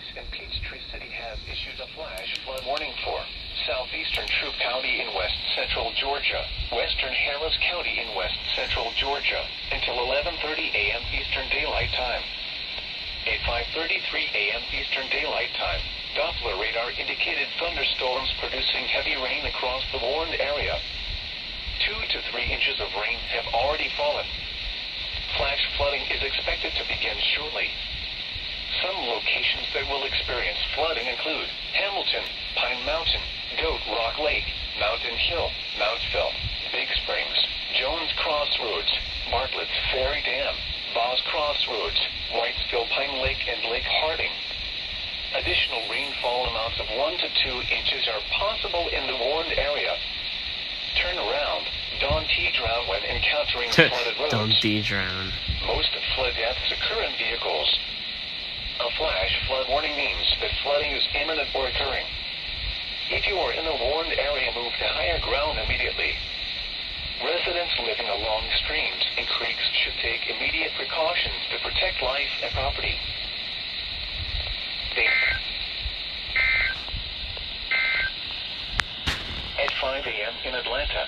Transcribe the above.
Lewis and Peachtree City have issued a flash flood warning for southeastern Troup County in west central Georgia, western Harris County in west central Georgia, until 11:30 a.m. Eastern Daylight Time. At 5:33 a.m. Eastern Daylight Time, Doppler radar indicated thunderstorms producing heavy rain across the warned area. 2 to 3 inches of rain have already fallen. Flash flooding is expected to begin shortly. Some locations that will experience flooding include Hamilton, Pine Mountain, Goat Rock Lake, Mountain Hill, Mountville, Big Springs, Jones Crossroads, Bartlett's Ferry Dam, Boss Crossroads, Whitesville Pine Lake, and Lake Harding. Additional rainfall amounts of 1 to 2 inches are possible in the warned area. Turn around, don't drown when encountering flooded roads. Don't drown. Most flood deaths occur in vehicles. A flash flood warning means that flooding is imminent or occurring. If you are in a warned area, move to higher ground immediately. Residents living along streams and creeks should take immediate precautions to protect life and property. At 5 a.m. in Atlanta,